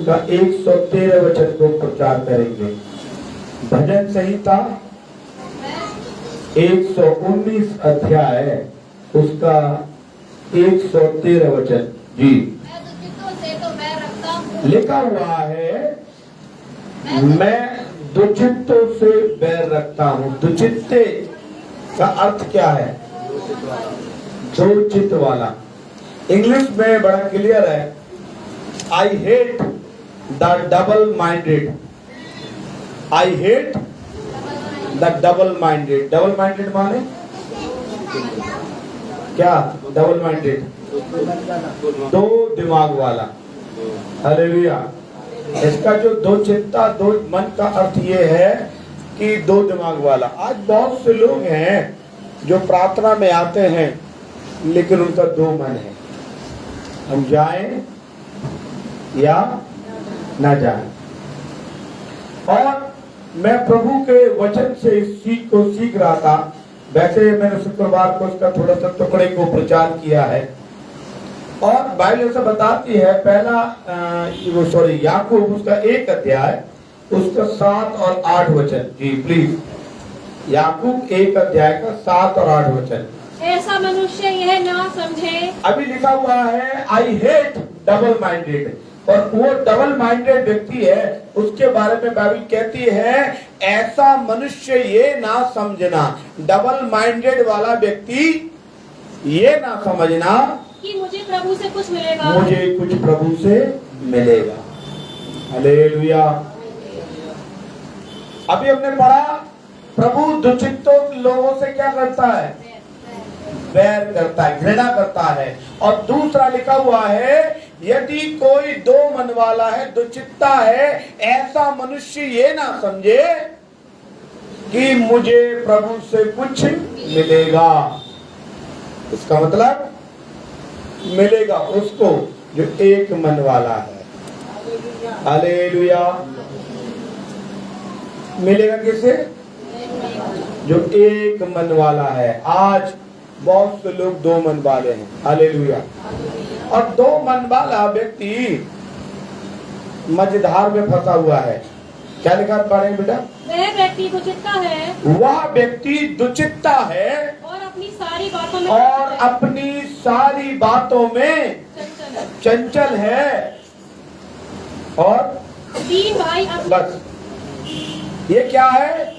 का 113 वचन को प्रचार करेंगे। भजन संहिता 119 अध्याय उसका 113 वचन जी लिखा हुआ है, मैं दुचित्तों से बैर रखता हूँ। दुचित्ते का अर्थ क्या है? दो चित्त वाला। इंग्लिश में बड़ा क्लियर है, I hate the double minded. I hate the double minded. Double minded माने क्या? डबल माइंडेड दो दिमाग वाला। हालेलुया। इसका जो दो चित्ता दो मन का अर्थ ये है कि दो दिमाग वाला। आज बहुत से लोग हैं जो प्रार्थना में आते हैं लेकिन उनका दो मन है, हम जाएं या ना जाएं। और मैं प्रभु के वचन से इस सीख को सीख रहा था। वैसे मैंने शुक्रवार को उसका थोड़ा सा टुकड़े को प्रचार किया है और बाइबल ऐसा बताती है, पहला याकूब उसका 1 अध्याय उसका 7 और 8 वचन। जी प्लीज, याकूब 1 अध्याय का 7 और 8 वचन। ऐसा मनुष्य यह ना समझे। अभी लिखा हुआ है आई हेट डबल माइंडेड, और वो डबल माइंडेड व्यक्ति है उसके बारे में बाइबल कहती है ऐसा मनुष्य ये ना समझना। डबल माइंडेड वाला व्यक्ति ये ना समझना कि मुझे प्रभु से कुछ मिलेगा। मुझे कुछ प्रभु से मिलेगा। हालेलुया। अभी हमने पढ़ा प्रभु दुचित्तों लोगों से क्या करता है? बैर करता है, घृणा करता है। और दूसरा लिखा हुआ है, यदि कोई दो मन वाला है, दुचित्ता है, ऐसा मनुष्य ये ना समझे कि मुझे प्रभु से कुछ मिलेगा। इसका मतलब मिलेगा उसको जो एक मन वाला है। हालेलुया। मिलेगा किसे? जो एक मन वाला है। आज बहुत से लोग दो मन वाले हैं। हालेलुया। और दो मन वाला व्यक्ति मझधार में फंसा हुआ है। क्या लिखा पढ़ेंगे बेटा? वह व्यक्ति दुचित्ता है। वह व्यक्ति दुचित्ता है और अपनी सारी बातों में चंचल है। और तीन भाई बस ये क्या है?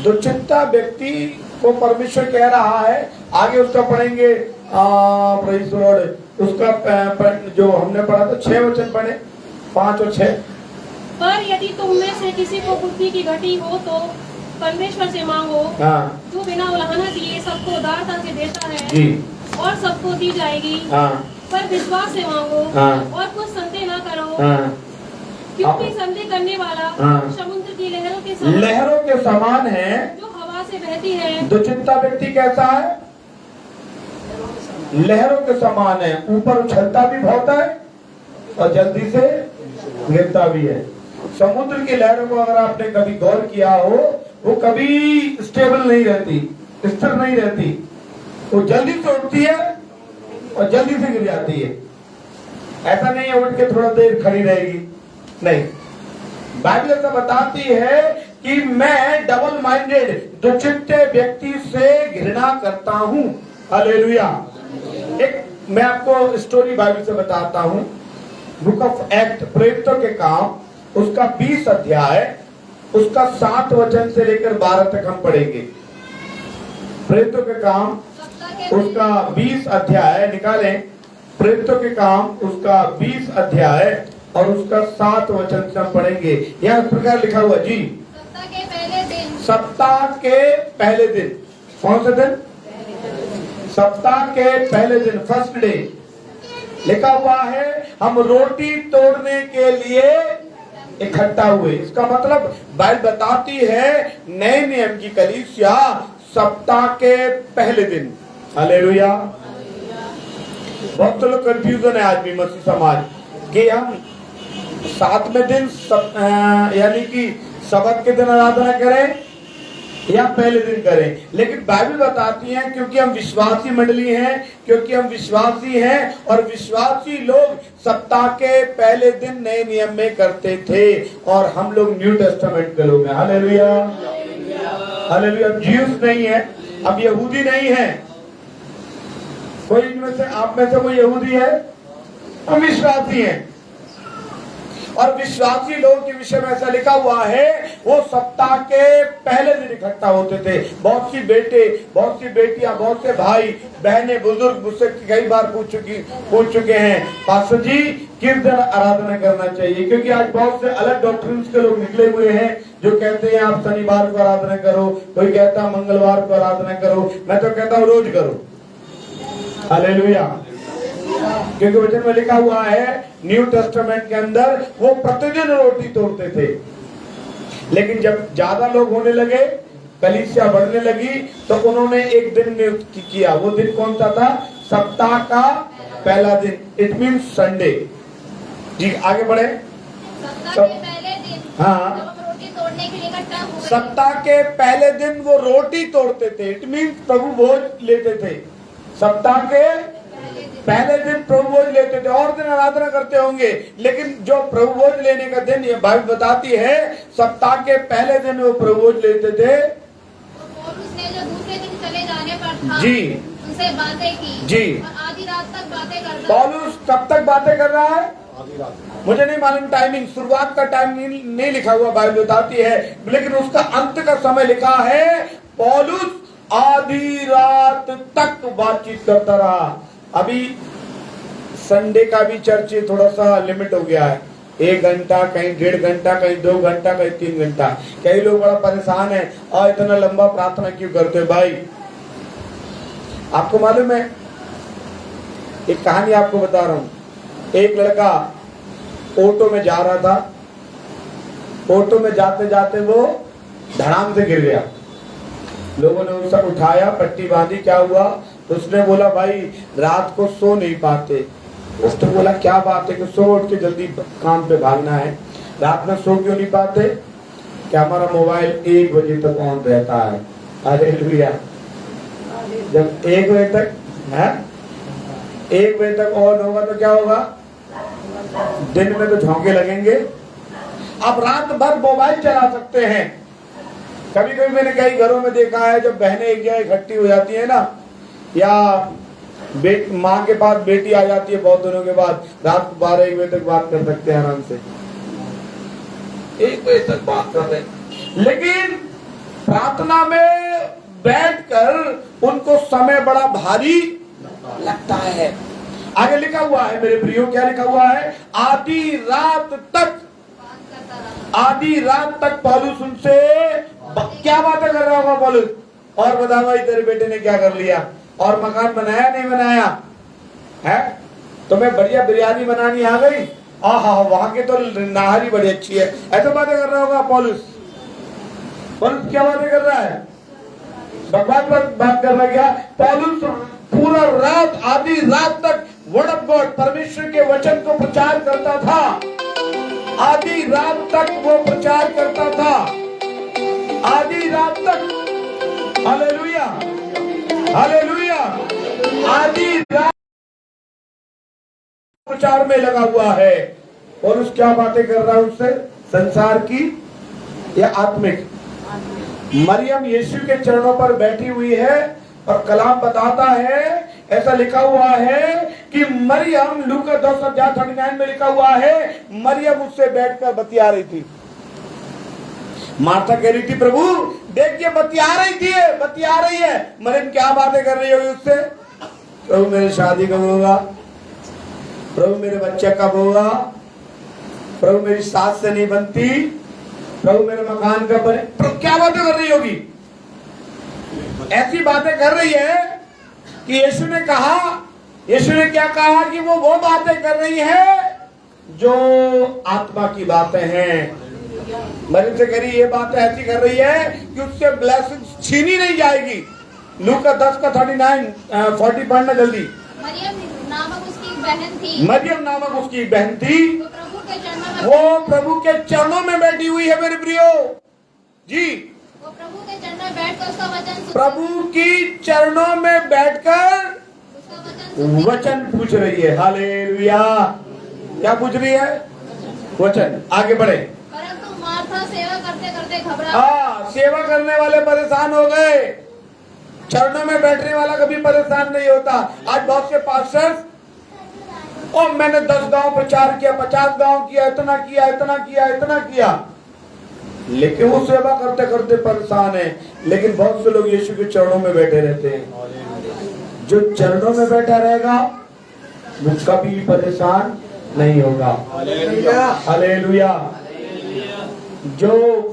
दुचित्ता व्यक्ति को परमेश्वर कह रहा है, आगे उसका पढ़ेंगे प्रेज़ द लॉर्ड। उसका जो हमने पढ़ा था 6 वचन पढ़े, 5 और 6। पर यदि तुम में से किसी को बुद्धि की घटी हो तो परमेश्वर से मांगो, जो बिना उलाहना दिए सबको उदारता से देता है जी, और सबको दी जाएगी। पर विश्वास से मांगो और कुछ संदेह न करो, क्योंकि संदेह करने वाला समुद्र की लहरों के समान है जो हवा से बहती है। दुचित्ता व्यक्ति कैसा है? लहरों के समान है, ऊपर उछलता भी बहुत है और जल्दी से गिरता भी है। समुद्र की लहरों को अगर आपने कभी गौर किया हो, वो कभी स्टेबल नहीं रहती, स्थिर नहीं रहती। वो जल्दी से उठती है और जल्दी से गिर जाती है। ऐसा नहीं है उठ के थोड़ा देर खड़ी रहेगी, नहीं। बाइबल ऐसा बताती है कि मैं डबल माइंडेड दुचित्ते व्यक्ति से घृणा करता हूँ। हालेलुया। एक मैं आपको स्टोरी बाइबल से बताता हूँ। बुक ऑफ एक्ट, प्रेरितों के काम उसका 20 अध्याय उसका 7 वचन से लेकर 12 तक हम पढ़ेंगे। प्रेरितों के काम उसका 20 अध्याय निकालें। प्रेरितों के काम उसका 20 अध्याय और उसका 7 वचन से हम पढ़ेंगे। यहाँ इस प्रकार लिखा हुआ जी, सप्ताह के पहले दिन। कौन से दिन? सप्ताह के पहले दिन, फर्स्ट डे। लिखा हुआ है हम रोटी तोड़ने के लिए इकट्ठा हुए। इसका मतलब बाइबल बताती है नए नियम की कलीसिया सप्ताह के पहले दिन। हालेलुया। बहुत लोग कंफ्यूजन है आज भी मसीह समाज कि हम 7वें दिन यानी कि सब्त के दिन आराधना करें या पहले दिन करें। लेकिन बाइबल बताती है क्योंकि हम विश्वासी मंडली हैं, क्योंकि हम विश्वासी हैं और विश्वासी लोग सप्ताह के पहले दिन नए नियम में करते थे और हम लोग न्यू टेस्टामेंट के लोग हैं। Hallelujah, hallelujah. अब ज्यूस नहीं है, अब यहूदी नहीं है। कोई इनमें से, आप में से कोई यहूदी है? हम विश्वासी हैं। और विश्वासी लोगों के विषय में ऐसा लिखा हुआ है, वो सप्ताह के पहले दिन इकट्ठा होते थे। बहुत सी बेटे, बहुत सी बेटियां, बहुत से भाई बहनें, बुजुर्ग मुझसे कई बार पूछ चुके हैं, पास्टर जी किस दिन आराधना करना चाहिए? क्योंकि आज बहुत से अलग डॉक्ट्रिन्स के लोग निकले हुए हैं जो कहते हैं आप शनिवार को आराधना करो, कोई कहता है मंगलवार को आराधना करो। मैं तो कहता हूँ रोज करो। हालेलुया। क्योंकि वचन में लिखा हुआ है न्यू टेस्टामेंट के अंदर वो प्रतिदिन रोटी तोड़ते थे। लेकिन जब ज्यादा लोग होने लगे, कलीसिया बढ़ने लगी, तो उन्होंने एक दिन नियुक्त किया। वो दिन कौन सा था? सप्ताह का पहला दिन, इट मीन संडे। जी आगे बढ़े। सप्ताह के पहले दिन हाँ, जब हम रोटी तोड़ने के लिए इकट्ठा हुए, सप्ताह के पहले दिन वो रोटी तोड़ते थे, इट मीन प्रभु भोज लेते थे। सप्ताह के पहले दिन प्रभु भोज लेते थे। और दिन आराधना करते होंगे, लेकिन जो प्रभु भोज लेने का दिन, ये बाइबल बताती है सप्ताह के पहले दिन वो प्रभु भोज लेते थे। और उसने जो दूसरे दिन चले जाने पर था, जी, उनसे बातें की जी। और आधी रात तक बातें करता। पौलुस कब तक बातें कर रहा है? मुझे नहीं मालूम टाइमिंग, शुरुआत का टाइम नहीं लिखा हुआ बाइबल बताती है, लेकिन उसका अंत का समय लिखा है। पौलुस आधी रात तक बातचीत करता रहा। अभी संडे का भी चर्च थोड़ा सा लिमिट हो गया है, 1 घंटा, कहीं 1.5 घंटा, कहीं 2 घंटा, कहीं 3 घंटा। कई लोग बड़ा परेशान है, और इतना लंबा प्रार्थना क्यों करते हो भाई? आपको मालूम है, एक कहानी आपको बता रहा हूं। एक लड़का ऑटो में जा रहा था, ऑटो में जाते जाते वो धड़ाम से गिर गया। लोगों ने उसे उठाया, पट्टी बांधी। क्या हुआ? तो उसने बोला भाई रात को सो नहीं पाते। उसने बोला क्या बात है कि सो उठ के जल्दी काम पे भागना है, रात में सो क्यों नहीं पाते? क्या हमारा मोबाइल 1 बजे तक ऑन रहता है। हालेलुया। जब 1 बजे तक है, 1 बजे तक ऑन होगा तो क्या होगा? दिन में तो झोंके लगेंगे। आप रात भर मोबाइल चला सकते हैं। कभी कभी मैंने कई घरों में देखा है, जब बहनें एक जगह इकट्ठी हो जाती है ना, या माँ के पास बेटी आ जाती है बहुत दिनों के बाद, रात को 12-1 बजे तक बात कर सकते हैं आराम से, 1 बजे तक बात कर रहे हैं। लेकिन प्रार्थना में बैठकर उनको समय बड़ा भारी लगता है। आगे लिखा हुआ है मेरे प्रियो, क्या लिखा हुआ है? आधी रात तक, आधी रात तक पौलुस उनसे क्या बातें कर रहा होगा पौलुस? और बता भाई तेरे बेटे ने क्या कर लिया, और मकान बनाया नहीं बनाया है, तुम्हें बढ़िया बिरयानी बनानी आ गई, आहा वहां के तो नाहरी बड़ी अच्छी है, ऐसे बातें कर रहा होगा पौलुस। पौलुस क्या बातें कर रहा है? भगवान पर बात कर रहा है क्या? पौलुस पूरा रात, आधी रात तक वर्ड ऑफ गॉड, परमेश्वर के वचन को प्रचार करता था। आधी रात तक वो प्रचार करता था, आधी रात तक। Hallelujah, hallelujah. आधी रात प्रचार में लगा हुआ है। और उस क्या बातें कर रहा है उससे? संसार की या आत्मिक? मरियम यीशु के चरणों पर बैठी हुई है और कलाम बताता है, ऐसा लिखा हुआ है कि मरियम, लूका 10:39 में लिखा हुआ है, मरियम उससे बैठकर बतिया रही थी। मार्था कह रही थी प्रभु देखिए बतिया रही थी, बतिया रही है। मरियम क्या बातें कर रही होगी उससे? प्रभु मेरी शादी कब होगा, प्रभु मेरे बच्चे कब होगा, प्रभु मेरी सास से नहीं बनती, प्रभु मेरे मकान कब बने। प्रभु क्या बातें कर रही होगी? ऐसी बातें कर रही है कि यीशु ने कहा, यीशु ने क्या कहा कि वो बातें कर रही है जो आत्मा की बातें हैं। मरियम से कह रही ये बातें ऐसी कर रही है कि उससे ब्लेसिंग छीनी नहीं जाएगी। लूका 10:39-40 पढ़ना जल्दी। मरियम नामक उसकी बहन थी, मरियम नामक उसकी बहन थी, वो प्रभु के चरणों में वो प्रभु के चरणों में बैठी हुई है मेरे प्रियो जी। वो प्रभु के चरणों में बैठकर उसका वचन सुन, प्रभु की चरणों में बैठकर उसका वचन सुनती वचन पूछ रही है। हालेलुया। क्या पूछ रही है? वचन। आगे बढ़े। परंतु मार्था सेवा करते करते घबरा, हाँ, सेवा करने वाले परेशान हो गए, चरणों में बैठने वाला कभी परेशान नहीं होता। आज बहुत से पास्टर्स, और मैंने 10 गांव प्रचार किया, 50 गांव किया, इतना किया, इतना किया, इतना किया, लेकिन वो सेवा करते करते परेशान है। लेकिन बहुत से लोग यीशु के चरणों में बैठे रहते हैं। जो चरणों में बैठा रहेगा वो कभी परेशान नहीं होगा। हालेलुया। जो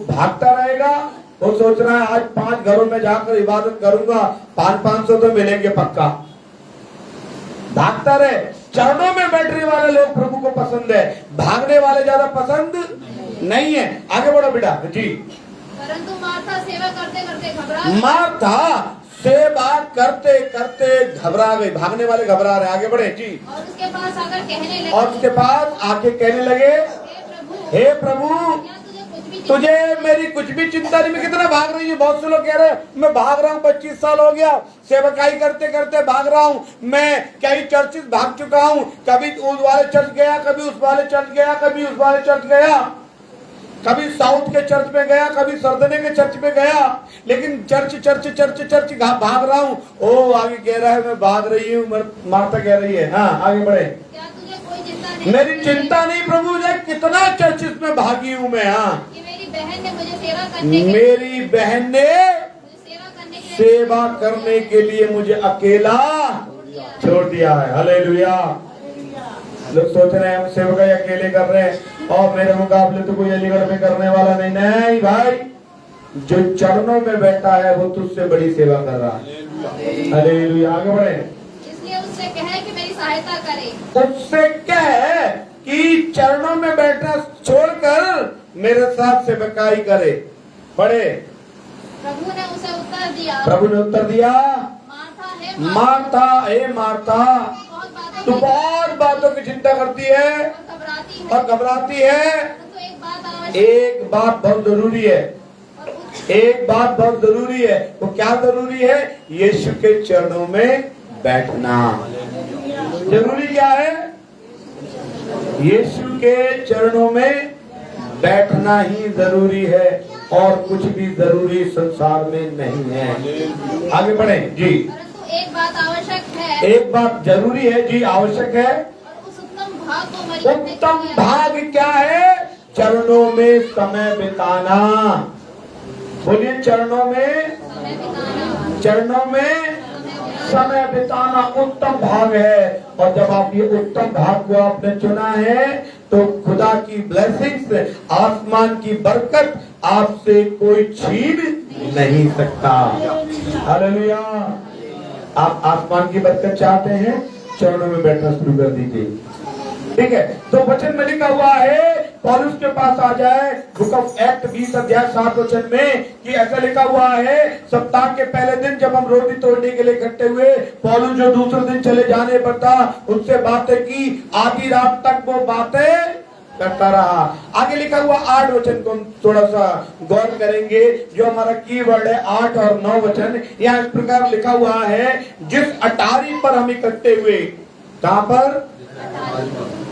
भागता रहेगा वो सोच रहा है आज 5 घरों में जाकर इबादत करूंगा, 500 तो मिलेंगे पक्का। भागता रहे। चरणों में बैठने वाले लोग प्रभु को पसंद है, भागने वाले ज्यादा पसंद नहीं है। आगे बढ़ो बेटा जी। परंतु मार्था सेवा करते करते घबरा, मार्था सेवा करते करते घबरा गई। भागने वाले घबरा रहे। आगे बढ़े जी। और उसके पास आकर कहने लगे, और उसके पास आके कहने लगे, हे प्रभु, क्या तुझे कुछ भी तुझे मेरी कुछ भी चिंता नहीं। मैं कितना भाग रही हूँ। बहुत से लोग कह रहे हैं मैं भाग रहा हूँ, 25 साल हो गया सेवकाई करते करते भाग रहा हूँ, मैं कई चर्चिस भाग चुका हूँ, कभी उस वाले चर्च गया, कभी उस वाले चर्च गया, कभी उस वाले चर्च गया, कभी साउथ के चर्च में गया, कभी सरदने के चर्च में गया, लेकिन चर्च भाग रहा हूँ। ओ आगे कह रहा है मैं भाग रही हूँ। मार्था कह रही है। हाँ आगे बढ़े। क्या तुझे कोई चिंता नहीं? मेरी चिंता नहीं प्रभु, ने कितना चर्चिस में भागी हूँ मैं। हाँ, कि मेरी बहन ने मुझे सेवा करने के मेरी बहन ने सेवा करने के लिए मुझे अकेला छोड़ दिया है। हालेलुया। लोग सोच रहे हैं हम सेवकाई अकेले कर रहे हैं और मेरे मुकाबले तो कोई अलीगढ़ में करने वाला नहीं। नहीं भाई, जो चरणों में बैठा है वो तुझसे बड़ी सेवा कर रहा है। हालेलुया। आगे बढ़े। इसलिए उससे कहे कि मेरी सहायता करे। उससे कह कि चरणों में बैठना छोड़कर मेरे साथ सेवकाई करे। पढ़े। प्रभु ने उसे उत्तर दिया, प्रभु ने उत्तर दिया, मार्था है मार्था, हे मार्था, तू बहुत बातों की चिंता करती है घबराती है, और घबराती है। परंतु एक बात आवश्यक एक बात बहुत जरूरी है, एक बात बहुत जरूरी है। वो क्या जरूरी है? यीशु के चरणों में बैठना। जरूरी क्या है? यीशु के चरणों में बैठना ही जरूरी है, और कुछ भी जरूरी संसार में नहीं है। आगे बढ़े जी। परंतु एक बात आवश्यक है, एक बात जरूरी है जी, आवश्यक है। और उस उत्तम भाग को मर्यादा के उत्तम लिए भाग क्या है? चरणों में समय बिताना। बोलिए, चरणों में, समय बिताना, चरणों में समय बिताना उत्तम भाग है। और जब आप ये उत्तम भाग को आपने चुना है तो खुदा की ब्लेसिंग्स, आसमान की बरकत आपसे कोई छीन नहीं सकता। हालेलुया। आप आसमान की बरकत चाहते हैं, चरणों में बैठना शुरू कर दीजिए। ठीक है, तो वचन में लिखा हुआ है, पौलुस के पास आ जाए बुक ऑफ एक्ट 20 अध्याय 7 वचन में कि ऐसा लिखा हुआ है, सप्ताह के पहले दिन जब हम रोटी तोड़ने के लिए इकट्ठे हुए, पौलुस जो दूसरे दिन चले जाने पर था उनसे बातें की, आधी रात तक वो बातें करता रहा। आगे लिखा हुआ 8 वचन को हम थोड़ा सा गौर करेंगे, जो हमारा कीवर्ड है 8 और 9 वचन। यहाँ इस प्रकार लिखा हुआ है, जिस अटारी पर हम इकट्ठे हुए। कहां पर?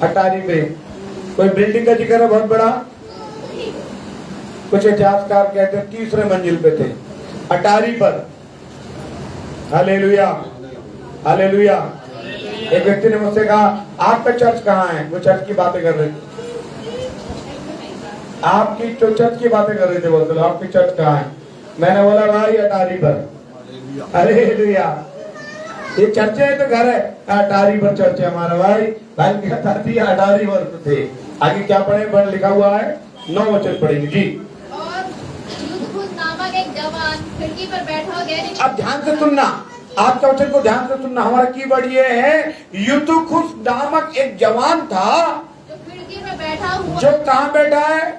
अटारी पे। कोई बिल्डिंग का जिक्र है बहुत बड़ा, कुछ इतिहासकार कहते हैं 3रे मंजिल पे थे, अटारी पर। Hallelujah, hallelujah. एक व्यक्ति ने मुझसे कहा, आपका चर्च कहाँ है? वो चर्च की बातें कर रहे थे, आपकी तो चर्च की बातें कर रहे थे। बोलते आपकी चर्च कहाँ है? मैंने बोला भाई अटारी पर। हालेलुया। ये चर्च है तो घर है, अटारी पर चर्च है हमारा। भाई भाई कहता थी अटारी पर थे। आगे क्या पढ़े? पर लिखा हुआ है 9 वचन पढ़ेंगे जी। और युद्धभूत नामक एक जवान खिड़की पर बैठा गहरी, अब ध्यान से सुनना, आपका वचन को ध्यान से सुनना। हमारा कीवर्ड ये है, युद्धुखुस नामक एक जवान था जो खिड़की पर बैठा हुआ, जो कहाँ बैठा है?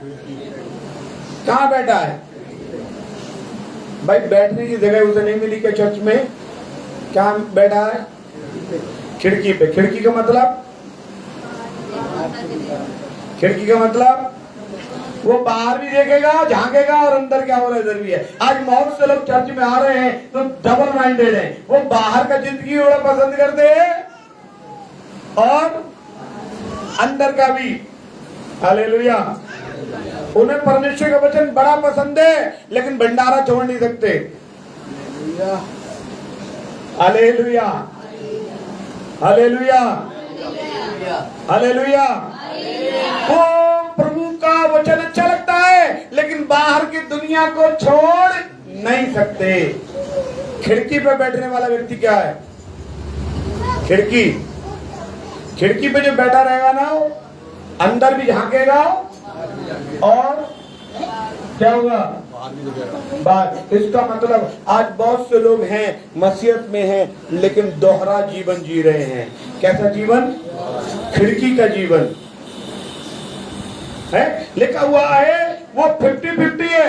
कहाँ बैठा है? भाई बैठने की जगह उसे नहीं मिली क्या चर्च में? क्या बैठा है? खिड़की पे। खिड़की का मतलब? खिड़की का मतलब वो बाहर भी देखेगा, झांकेगा और अंदर क्या हो रहा है इधर भी है। आज बहुत से लोग चर्च में आ रहे हैं तो डबल माइंडेड है। वो बाहर का जिंदगी बड़ा पसंद करते हैं और अंदर का भी। हालेलुया। उन्हें परमेश्वर का वचन बड़ा पसंद है लेकिन भंडारा छोड़ नहीं सकते। Hallelujah, hallelujah, hallelujah. वो प्रभु का वचन अच्छा लगता है लेकिन बाहर की दुनिया को छोड़ नहीं सकते। खिड़की पे बैठने वाला व्यक्ति क्या है? खिड़की पे जो बैठा रहेगा ना, वो अंदर भी झांकेगा और क्या होगा? बात। इसका मतलब आज बहुत से लोग हैं मसीहत में हैं लेकिन दोहरा जीवन जी रहे हैं। कैसा जीवन? खिड़की का जीवन है। लिखा हुआ है वो 50-50 है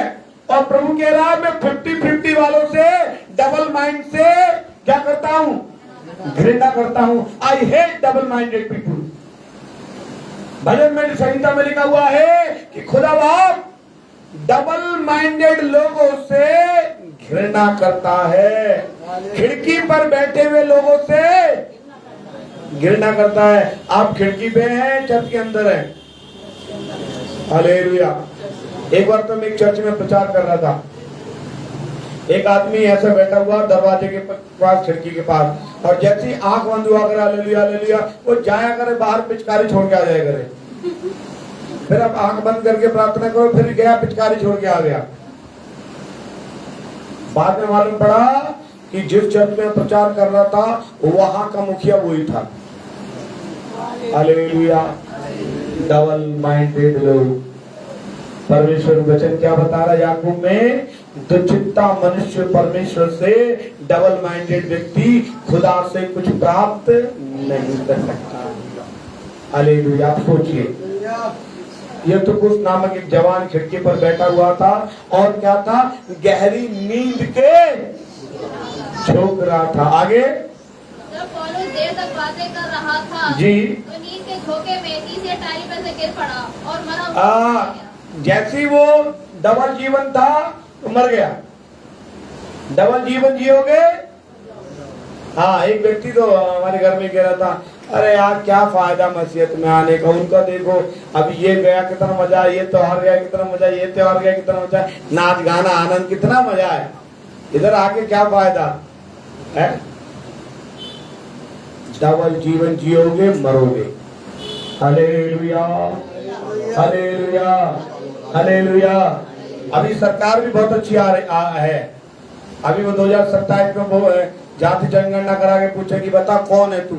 और प्रभु कह रहा है मैं 50-50 वालों से, डबल माइंड से क्या करता हूं? घृणा करता हूं। I hate double minded people. भजन में संहिता में लिखा हुआ है कि खुदा बाप डबल माइंडेड लोगों से घृणा करता है। खिड़की पर बैठे हुए लोगों से घृणा करता है। आप खिड़की पे हैं, चर्च के अंदर हैं। हालेलुया। एक बार तो मैं एक चर्च में प्रचार कर रहा था। एक आदमी ऐसा बैठा हुआ दरवाजे के पास, खिड़की के पास, और जैसे ही आंख बंद हुआ करे हालेलुया हालेलुया, वो जाया करे बाहर, पिचकारी छोड़ के आ जाया करे। फिर अब आंख बंद करके प्रार्थना करो, फिर गया पिचकारी छोड़ के आ गया। बाद में मालूम पड़ा कि जिस चर्च में प्रचार कर रहा था वहां का मुखिया वही था। हालेलुया। डबल माइंडेड लोग। परमेश्वर वचन क्या बता रहा है याकूब में? दुचित्ता मनुष्य परमेश्वर से, डबल माइंडेड व्यक्ति खुदा से कुछ प्राप्त नहीं कर सकता। हालेलुया। आप सोचिए, ये तो कुछ नामक एक जवान खिड़की पर बैठा हुआ था और क्या था? गहरी नींद के झोंक रहा था। आगे जब पौलुस देर तक बातें कर रहा था जी, तो नींद के झोंके में नीचे टाली पर से गिर पड़ा और मरा। जैसी वो डबल जीवन था तो मर गया। डबल जीवन जियोगे। हाँ, एक व्यक्ति तो हमारे घर में कह रहा था, अरे यार क्या फायदा मसीहत में आने का, उनका देखो अभी ये गया कितना मजा, ये त्योहार गया कितना मजा, ये त्योहार गया कितना मजा, नाच गाना आनंद कितना मजा है, इधर आके क्या फायदा है? डबल जीवन जियोगे, मरोगे। Hallelujah, hallelujah, hallelujah. अभी सरकार भी बहुत अच्छी है। अभी वो 2027 में वो जाति जनगणना करा के पूछे कि बता कौन है तू।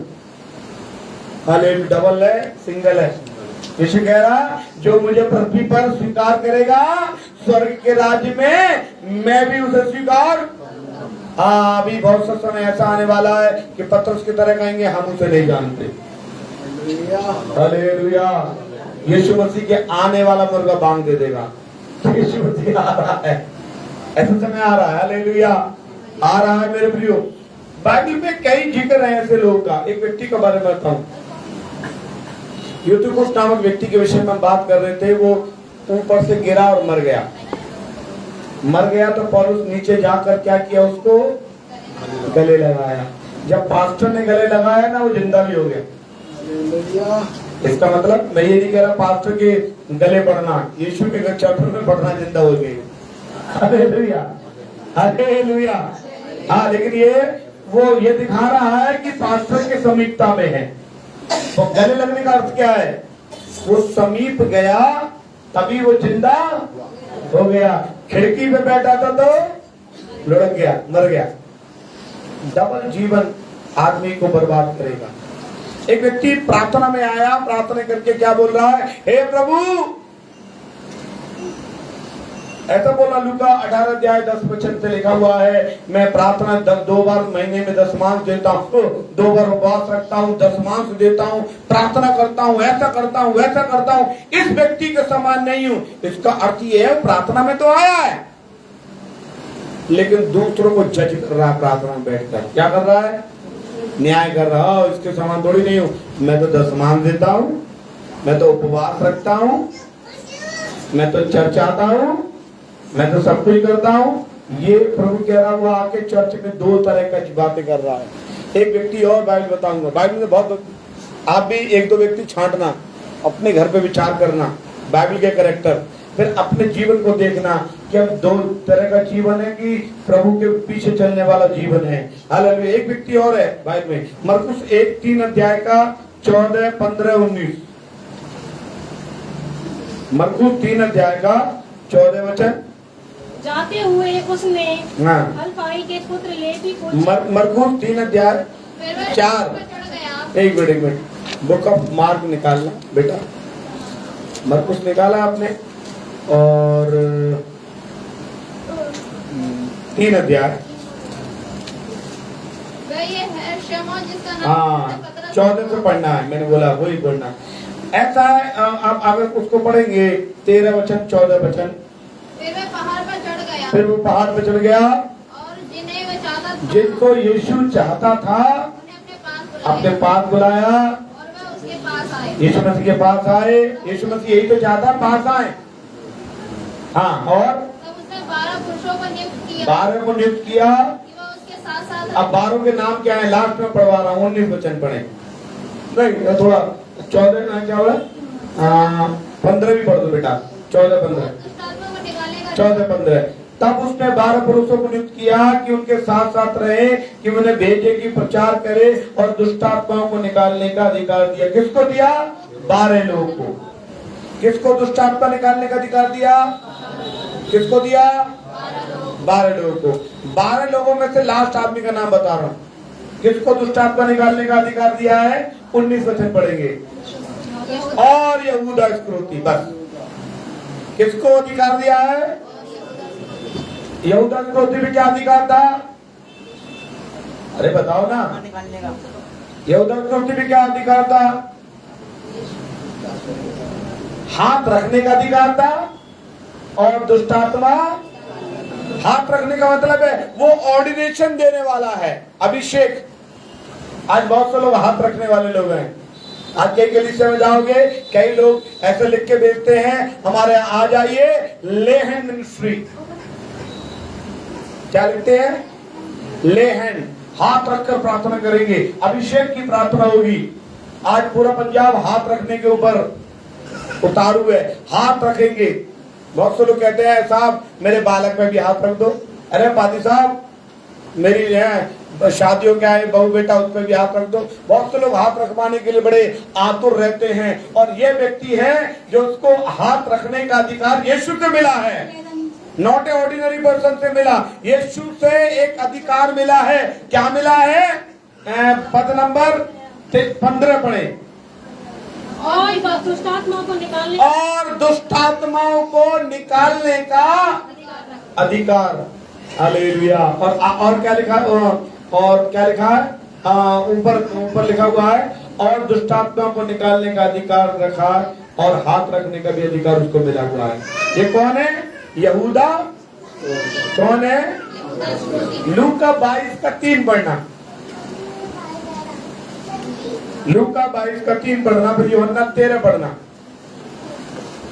हालेलुया। डबल है, सिंगल है। यीशु कह रहा जो मुझे पृथ्वी पर स्वीकार करेगा स्वर्ग के राज्य में मैं भी उसे स्वीकार। हाँ, अभी बहुत सा समय ऐसा आने वाला है कि पतरस की तरह कहेंगे हम उसे नहीं जानते। हालेलुया। यीशु मसीह के आने वाला मुर्गा बांग दे देगा। यीशु मसीह आ रहा है, ऐसा समय आ रहा है। हालेलुया। आ रहा है मेरे प्रियो। बाइबल में कई जिक्र है ऐसे लोगों का। एक व्यक्ति के बारे में बताऊं, यूतुकुस नामक व्यक्ति के विषय में बात कर रहे थे। वो ऊपर से गिरा और मर गया। मर गया तो पौलुस नीचे जाकर क्या किया? उसको गले लगाया। जब पास्टर ने गले लगाया ना, वो जिंदा भी हो गया। इसका मतलब मैं ये नहीं कह रहा पास्टर के गले पड़ना, यीशु के चरणों में पड़ना जिंदा हो गए। Hallelujah, hallelujah. हाँ, लेकिन ये दिखा रहा है कि पास्टर के समीपता में है। तो गले लगने का अर्थ क्या है? वो समीप गया तभी वो जिंदा हो गया। खिड़की पे बैठा था तो लुढ़क गया, मर गया। डबल जीवन आदमी को बर्बाद करेगा। एक व्यक्ति प्रार्थना में आया, प्रार्थना करके क्या बोल रहा है? हे प्रभु, ऐसा बोला। लूका 18 अध्याय 10 वचन से लिखा हुआ है, मैं प्रार्थना 2 बार महीने में दशमांश देता हूँ, 2 बार उपवास रखता हूँ, दशमांश देता हूँ, प्रार्थना करता हूँ, ऐसा करता हूँ, वैसा करता हूँ, इस व्यक्ति के समान नहीं हूँ। इसका अर्थ ये है प्रार्थना में तो आया है लेकिन दूसरों को जज कर रहा है। प्रार्थना में बैठकर क्या कर रहा है? न्याय कर रहा है। इसके समान थोड़ी नहीं हूँ। मैं तो दशमांश देता हूँ, मैं तो उपवास रखता हूँ, मैं तो चर्च आता हूँ, मैं तो सब कुछ करता हूँ। ये प्रभु कह रहा हुआ आके चर्च में दो तरह की बातें कर रहा है। एक व्यक्ति और बाइबल बताऊंगा, बाइबल में बहुत, आप भी एक दो व्यक्ति छांटना, अपने घर पे विचार करना बाइबल के कैरेक्टर, फिर अपने जीवन को देखना कि हम दो तरह का जीवन है कि प्रभु के पीछे चलने वाला जीवन है। हालेलुया। एक व्यक्ति और है बाइबल में, मरकुस 1:3 अध्याय का 14, 15, 19। मरकुस 3 अध्याय का 14 वचन। जाते हुए उसने हाँ। हलफाई के पुत्र लेवी को मरकुस 3 अध्याय फिर वह 4। पर चढ़ गया। एक मिनट, बुक ऑफ मार्क निकालना बेटा। मरकुस निकाला आपने, और 3 अध्याय। वह ये है शमौन जिसका नाम हाँ, पतरस 14 से पढ़ना है, मैंने बोला वही पढ़ना। ऐसा है, आप अगर उसको पढ़ेंगे 13 वचन 14 वचन। फिर वह पहाड़ पर चढ़ गया फिर वो पहाड़ पे चढ़ गया, और जिन्हें वह चाहता था जिनको यीशु चाहता था उन्हें अपने अपने पास बुलाया, और वह उसके पास आए। यीशु मसीह के पास आए। यीशु मसीह यही तो चाहता, पास आए। हाँ, और तब उसने 12 पुरुषों को नियुक्त किया 12 को नियुक्त किया। कि वह उसके साथ साथ अब 12 के नाम क्या है, लास्ट में पढ़वा रहा हूँ, 19 वचन पढ़े। नहीं, थोड़ा 14 ना, क्या बोला, 15 भी पढ़ दो बेटा, 14, 15, दुष्टात्मा को निकालने का 14, 15। तब उसने 12 पुरुषों को नियुक्त किया कि उनके साथ साथ रहे, कि उन्हें भेजे कि प्रचार करे और दुष्टात्माओं को निकालने का अधिकार दिया। किसको दिया? 12 लोगों को। किसको दुष्टात्मा निकालने का अधिकार दिया? किसको दिया? 12 लोगों को। 12 लोगों में से लास्ट आदमी का नाम बता रहा हूँ, किसको दुष्टात्मा निकालने का अधिकार दिया है। 19 वचन पढ़ेंगे। और यहूदा इस्करियोती, बस। किसको अधिकार दिया है? यहूदा इस्करियोती में क्या अधिकार था? अरे बताओ ना, यहूदा इस्करियोती में क्या अधिकार था? हाथ रखने का अधिकार था। और दुष्टात्मा, हाथ रखने का मतलब है वो ऑर्डिनेशन देने वाला है, अभिषेक। आज बहुत से लोग हाथ रखने वाले लोग हैं। आज कई कलीसिया में जाओगे, कई लोग ऐसे लिख के भेजते हैं, हमारे आ जाइए, ले हैंड मिनिस्ट्री। क्या लिखते हैं? ले हैंड, हाथ रखकर प्रार्थना करेंगे, अभिषेक की प्रार्थना होगी। आज पूरा पंजाब हाथ रखने के ऊपर उतारू है, हाथ रखेंगे। बहुत से लोग कहते हैं साहब मेरे बालक पे भी हाथ रख दो। अरे पादी साहब मेरी है शादियों क्या है, बहू बेटा उस पर भी हाथ रख दो। बहुत से लोग हाथ रखवाने के लिए बड़े आतुर रहते हैं, और ये व्यक्ति है जो उसको हाथ रखने का अधिकार यीशु से मिला है, नॉट ए ऑर्डिनरी पर्सन से मिला। यीशु से एक अधिकार मिला है। क्या मिला है? पद नंबर 15 पढ़े। और दुष्टात्माओं को निकालने और दुष्टात्माओं को निकालने का अधिकार। हालेलुया। और क्या लिखा है? और क्या लिखा है? ऊपर लिखा हुआ है, और दुष्टात्माओं को निकालने का अधिकार रखा, और हाथ रखने का भी अधिकार उसको मिला हुआ है। ये कौन है? यहूदा। कौन है? लूका 22 का 3 पढ़ना। लूका 22 का 3 पढ़ना, फिर यूहन्ना 13 पढ़ना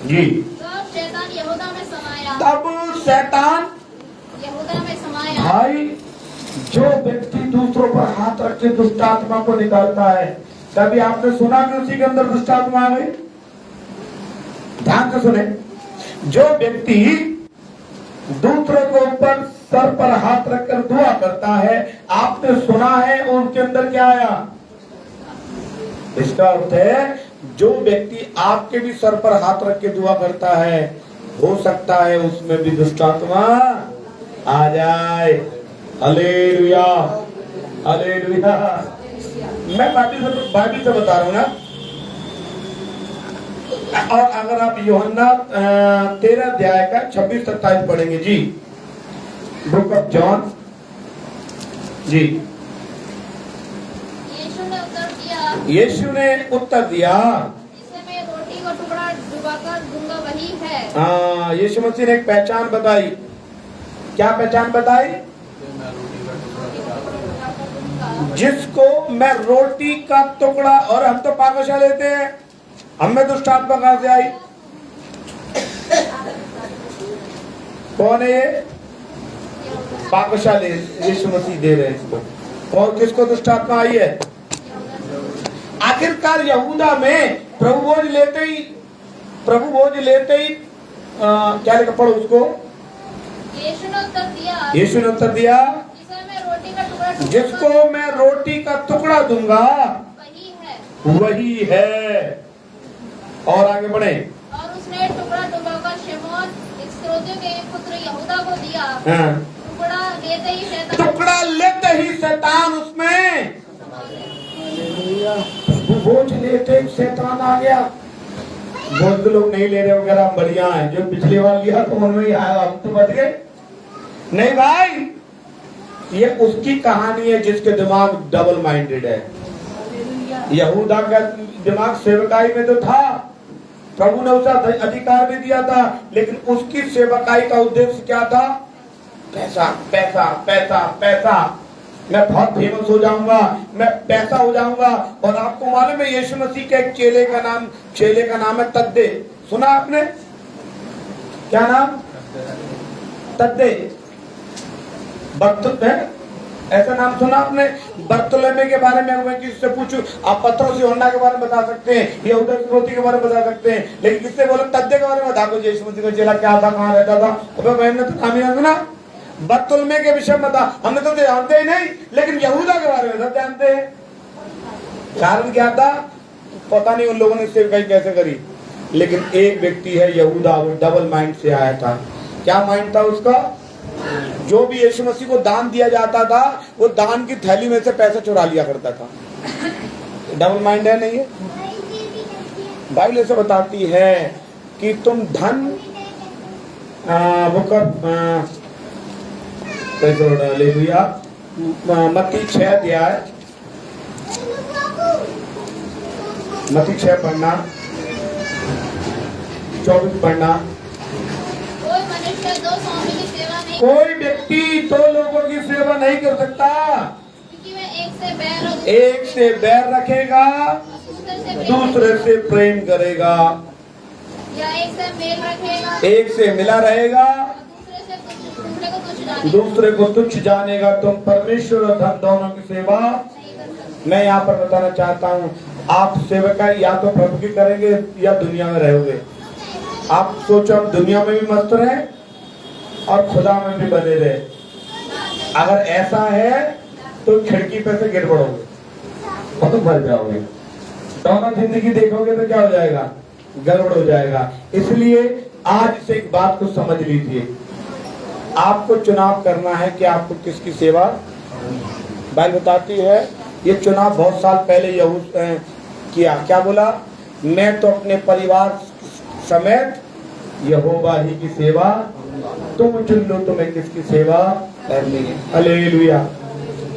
जी। तब शैतान यहूदा में समाया। तब शैतान यहूदा में समाया। भाई, जो व्यक्ति दूसरों पर हाथ रख के दुष्टात्मा को निकालता है, कभी आपने सुना कि उसी के अंदर दुष्टात्मा आ गई? ध्यान से सुने। जो व्यक्ति दूसरों के ऊपर सर पर हाथ रखकर दुआ करता है, आपने सुना है उनके अंदर क्या आया? इसका अर्थ है जो व्यक्ति आपके भी सर पर हाथ रख के दुआ करता है, हो सकता है उसमें भी दुष्टात्मा आ जाए। Hallelujah, hallelujah. मैं बाइबल से बता रहा हूं ना। और अगर आप यूहन्ना 13 अध्याय का 26-27 पढ़ेंगे जी, बुक ऑफ जॉन जी। यीशु ने उत्तर दिया, जिससे मैं रोटी को टुकड़ा डुबाकर दूंगा वही है। हाँ, यीशु मसीह ने एक पहचान बताई। क्या पहचान बताई? जिसको मैं रोटी का टुकड़ा, और हम तो पाकशा लेते हैं, हमें दुष्टात्मा कहां से आई? कौन है ये? पाकशाली यीशु मसीह दे रहे हैं इसको। और किसको दुष्ट आत्मा आई है? आखिरकार यहूदा में प्रभु भोज लेते ही क्या लिखा, पढ़ो उसको। यीशु ने उत्तर दिया, जिसको मैं रोटी का टुकड़ा दूंगा, वही है। और आगे बढ़े। और उसने टुकड़ा डुबाकर शिमोन इस्करियोती के पुत्र यहूदा को दिया। हाँ। टुकड़ा लेते ही शैतान उसमें बोझ लेते ही शैतान आ गया। बोझ तो लोग नहीं ले रहे वगैरह, बढ़िया है। जो पिछले बार लिया तो उनमें ही आया, हम तो बच गए। नहीं भाई, ये उसकी कहानी है जिसके दिमाग डबल माइंडेड है। यहूदा का दिमाग सेवकाई में तो था, प्रभु ने उसे अधिकार भी दिया था, लेकिन उसकी सेवकाई का उद्देश्य क्या था? पैसा पैसा पैसा पैसा। मैं बहुत फेमस हो जाऊंगा, मैं पैसा हो जाऊंगा। और आपको मालूम है यीशु मसीह के एक चेले का नाम है तद्दे। सुना आपने? क्या नाम? तद्दे। ऐसा नाम सुना आपने? बर्तुलमै के बारे में मैं किससे पूछूं? आप पत्रोस यूहन्ना के बारे में बता सकते हैं, यहूदा इस्करियोती के बारे में बता सकते हैं, लेकिन किससे बोलो? तद्दे के बारे में बता दो। यीशु मसीह का चेला क्या था, कहाँ रहता था? मैंने तो नाम ही ना सुना। बर्तुलमै के विषय में बता, हमने तो जानते ही नहीं, लेकिन यहूदा के बारे में सब जानते हैं। कारण क्या था? पता नहीं उन लोगों ने सेवकाई कैसे करी, लेकिन एक व्यक्ति है यहूदा, वो डबल माइंड से आया था। क्या माइंड था उसका? जो भी यीशु मसीह को दान दिया जाता था, वो दान की थैली में से पैसा चुरा लिया करता था। डबल माइंड है नहीं है? बाइबल ऐसे बताती है कि तुम धन मत्ती 6 अध्याय, मत्ती 6 पढ़ना, 24 पढ़ना। कोई मनुष्य दो स्वामी की सेवा नहीं, कोई व्यक्ति दो लोगों की सेवा नहीं कर सकता, क्योंकि वह एक से बैर रखेगा, दूसरे से प्रेम करेगा, या एक से मिला रहेगा, दूसरे को तुच्छ जानेगा। तुम परमेश्वर और धन दोनों की सेवा। मैं यहाँ पर बताना चाहता हूँ, आप सेवकाई या तो प्रभु की करेंगे या दुनिया में रहोगे। आप सोचो, हम दुनिया में भी मस्त रहे और खुदा में भी बने रहे। अगर ऐसा है तो खिड़की पे से गिर पड़ोगे और तो मर जाओगे। दोनों जिंदगी देखोगे तो क्या हो जाएगा? गड़बड़ हो जाएगा। इसलिए आज से एक बात को समझ लीजिए, आपको चुनाव करना है कि आपको किसकी सेवा। बाइबल बताती है, ये चुनाव बहुत साल पहले किया। क्या बोला? मैं तो अपने परिवार समेत यहोवा ही की सेवा। तुम चुन लो तुम्हें किसकी सेवा करनी है। Hallelujah,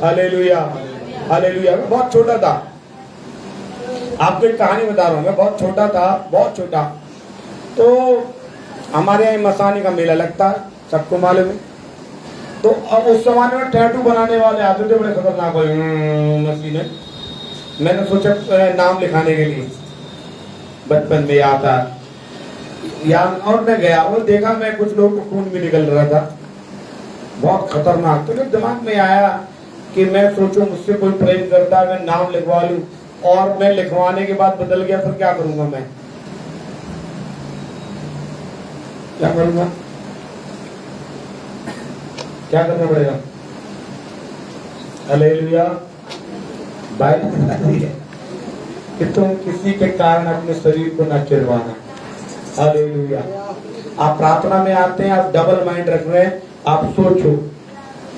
hallelujah, hallelujah. मैं बहुत छोटा था, आपको एक कहानी बता रहा हूँ। मैं बहुत छोटा था, बहुत छोटा। तो हमारे यहाँ मसानी का मेला लगता है, सबको मालूम है। तो अब उस जमाने में टैटू बनाने वाले आते थे, बड़े खतरनाक मशीन है। मैंने सोचा नाम लिखाने के लिए, बचपन में आता यार, और मैं गया और देखा, मैं कुछ लोगों को खून भी निकल रहा था, बहुत खतरनाक। तो दिमाग में आया कि मैं सोचूं मुझसे कोई प्रेम करता है, मैं नाम लिखवा लूं। और मैं लिखवाने के बाद बदल गया, फिर क्या करूंगा? मैं क्या करूंगा? क्या करना पड़ेगा? हालेलुया। बाइबल बताती है कि तुम किसी के कारण अपने शरीर को न चिरवाना। हालेलुया। आप प्रार्थना में आते हैं, आप डबल माइंड रख रहे हैं। आप सोचो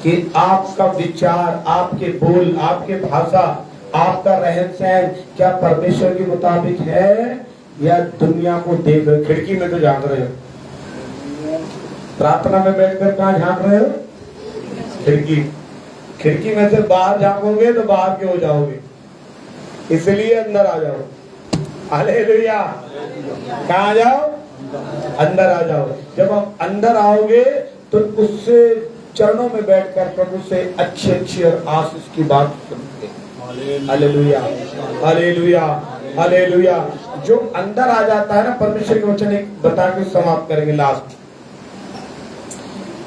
कि आपका विचार, आपके बोल, आपके भाषा, आपका रहन सहन क्या परमेश्वर के मुताबिक है या दुनिया को देख रहे हो? खिड़की में तो झांक रहे हो, प्रार्थना में बैठकर कहाँ झांक रहे हो? खिड़की में से बाहर झांकोगे तो बाहर के हो जाओगे, इसलिए अंदर आ जाओ। हालेलुया। कहाँ आ जाओ? अंदर आ जाओ। जब आप अंदर आओगे तो उससे चरणों में बैठकर प्रभु से अच्छी अच्छी और आशीष की बात सुनते। Hallelujah, hallelujah, hallelujah. जो अंदर आ जाता है ना, परमेश्वर के वचन एक बता के समाप्त करेंगे लास्ट।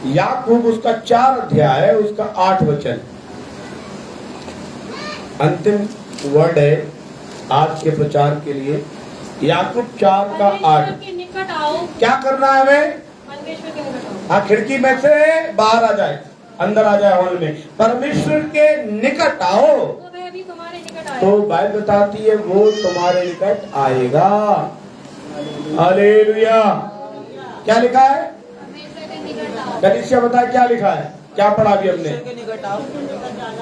याकूब उसका 4 अध्याय है, उसका 8 वचन अंतिम वर्ड है आज के प्रचार के लिए। याकूब 4 का 8। परमेश्वर के निकट आओ, क्या करना है हमें? परमेश्वर के निकट आओ। हाँ, खिड़की में से बाहर आ जाए, अंदर आ जाए हॉल में। परमेश्वर के निकट आओ तो वह भी तुम्हारे निकट आए। तो बाइबल बताती है वो तुम्हारे निकट आएगा। हालेलुया। क्या लिखा है? परमेश्वर के निकट आओ। कलीसिया बताए क्या लिखा है? क्या पढ़ा अभी हमने?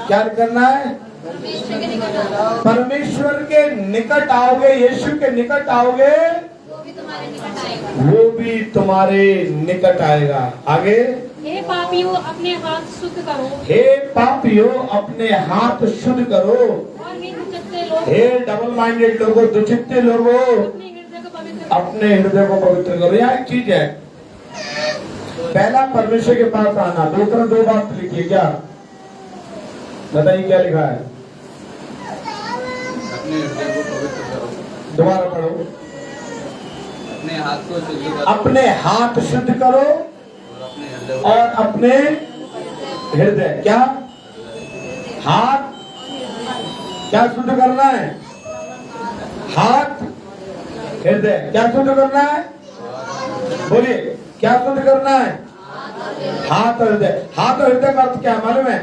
क्या करना है? परमेश्वर के निकट आओ। परमेश्वर के निकट आओगे, यीशु के निकट आओगे, वो भी तुम्हारे निकट आएगा। वो भी तुम्हारे निकट आएगा। आगे, हे पापियों, अपने हाथ शुद्ध करो। हे पापियों अपने हाथ शुद्ध करो। और हे दुचित्ते लोग, हे डबल माइंडेड लोगों, दुचित्ते लोगों, अपने हृदय को पवित्र करो। अपने हृदय को पवित्र करो। यहाँ एक चीज है, पहला परमेश्वर के पास आना, दूसरा 2 बात लिखिए। क्या बताइए क्या लिखा है? अपने हृदय को पवित्र करो, दोबारा पढ़ो। अपने हाथ को शुद्ध करो अपने हाथ शुद्ध करो और अपने हृदय को और अपने हृदय, क्या हाथ क्या शुद्ध करना है? हाथ हृदय क्या शुद्ध करना है? बोलिए, क्या शुद्ध करना है? हाथ और हृदय। हाथ और हृदय का अर्थ क्या है मालूम है?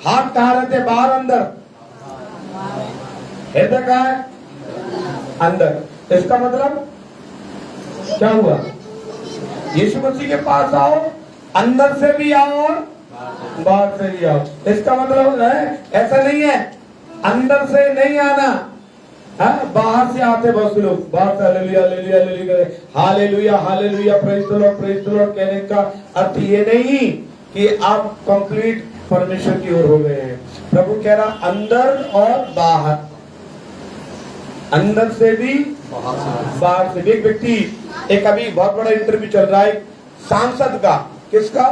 हाथ कहाँ रहते हैं? बाहर, अंदर। हृदय कहाँ है? अंदर। इसका मतलब क्या हुआ? यीशु मसीह के पास आओ, अंदर से भी आओ और बाहर से भी आओ। इसका मतलब है ऐसा नहीं है अंदर से नहीं आना, हाँ बाहर से आते बहुत से लोग, बाहर से hallelujah hallelujah hallelujah hallelujah hallelujah praise the Lord कहने का अर्थ ये नहीं कि आप कंप्लीट परमेश्वर की ओर हो गए हैं। प्रभु कह रहा अंदर और बाहर, अंदर से भी बाहर से भी। एक व्यक्ति, एक अभी बहुत बड़ा इंटरव्यू चल रहा है सांसद का। किसका?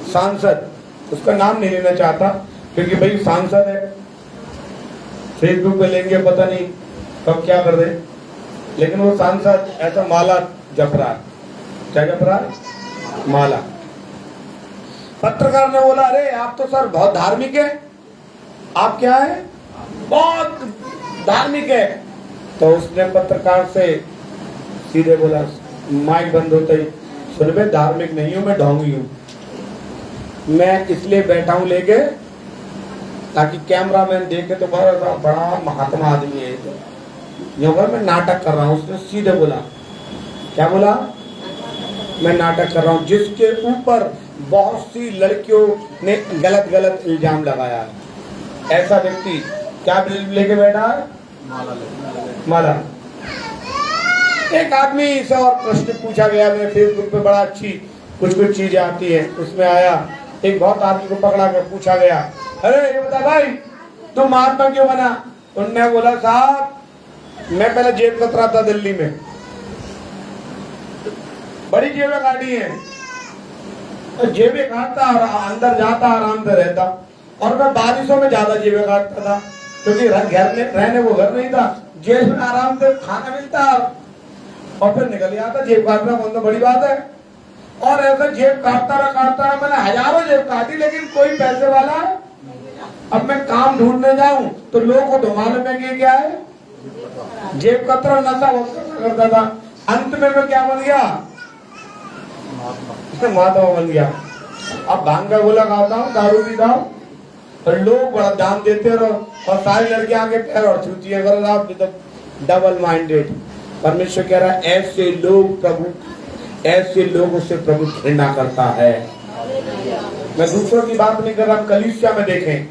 सांसद। उसका नाम नहीं लेना चाहता क्योंकि भाई सांसद है, फेसबुक पे लेंगे पता नहीं कब क्या कर दे, लेकिन वो सांसद ऐसा माला जप रहा है। क्या जप रहा है? माला। पत्रकार ने बोला अरे आप तो सर बहुत धार्मिक है, आप क्या है? बहुत धार्मिक है। तो उसने पत्रकार से सीधे बोला, माइक बंद होते ही, सुन बे धार्मिक नहीं हूं मैं, ढोंगी हूं। मैं इसलिए बैठा हूं लेके ताकि कैमरामैन देखे तो बड़ा महात्मा आदमी है। तो यहाँ पर मैं नाटक कर रहा हूँ। उसने सीधे बोला, क्या बोला? मैं नाटक कर रहा हूँ। जिसके ऊपर बहुत सी लड़कियों ने गलत गलत इल्जाम लगाया है, ऐसा व्यक्ति क्या लेके बैठा है? माला। एक आदमी से और प्रश्न पूछा गया, मैं फेसबुक पे बड़ा अच्छी कुछ चीजें आती है, उसमें आया एक बहुत आदमी को पकड़ा कर पूछा गया, अरे ये बता भाई तू महात्मा क्यों बना? उनने बोला साहब मैं पहले जेब कतरा था दिल्ली में, बड़ी जेबें काटी है, जेबें काटता और अंदर जाता आराम से रहता, और मैं बारिशों में ज्यादा जेबें काटता था क्योंकि घर में रहने वो घर नहीं था, जेब में आराम से खाना मिलता और फिर निकल जाता। जेब काटना कौन सा बड़ी बात है? और ऐसा जेब काटता रहा मैंने हजारों जेब काटी, लेकिन कोई पैसे वाला। अब मैं काम ढूंढने जाऊं तो लोगों को तो मालूम है कि क्या है, जेब कतरा नशा करता था। अंत में मैं क्या बन गया? महात्मा बन गया। अब भांग का गोला खाता हूँ, दारू पीता हूँ, और लोग बड़ा दाम देते रहो, और सारी लड़कियां आगे पैर और छूती है। Double minded. परमेश्वर कह रहा है ऐसे लोग प्रभु, ऐसे लोगों से प्रभु घृणा करता है। मैं दूसरों की बात नहीं कर रहा, कलीसिया में देखें,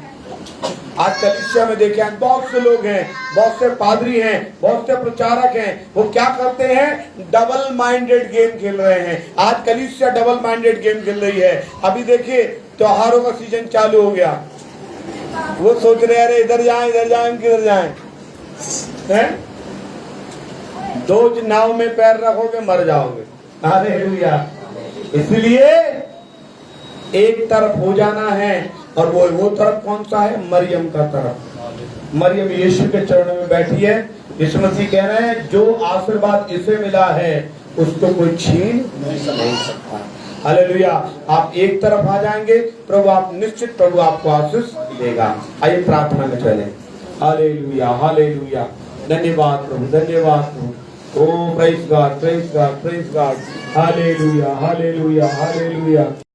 आज कलीसिया में देखें बहुत से लोग हैं, बहुत से पादरी हैं, बहुत से प्रचारक हैं, वो क्या करते हैं? डबल माइंडेड गेम खेल रहे हैं। आज कलीसिया डबल माइंडेड गेम खेल रही है। अभी देखिए त्योहारों का सीजन चालू हो गया, वो सोच रहे अरे इधर जाएं किधर जाएं, हैं? 2 नाव में पैर रखोगे मर जाओगे। हालेलुया। इसलिए एक तरफ हो जाना है, और वो तरफ कौन सा है? मरियम का तरफ। मरियम यीशु के चरणों में बैठी है। यीशु मसीह कह रहे हैं जो आशीर्वाद इसे मिला है उसको कोई छीन नहीं सकता। हालेलुया। आप एक तरफ आ जाएंगे, प्रभु आप निश्चित प्रभु आपको आशीष देगा। आइए प्रार्थना में चलें। Hallelujah hallelujah. धन्यवाद प्रभु, धन्यवाद प्रभु। Oh praise God, praise God, praise God. Hallelujah hallelujah hallelujah.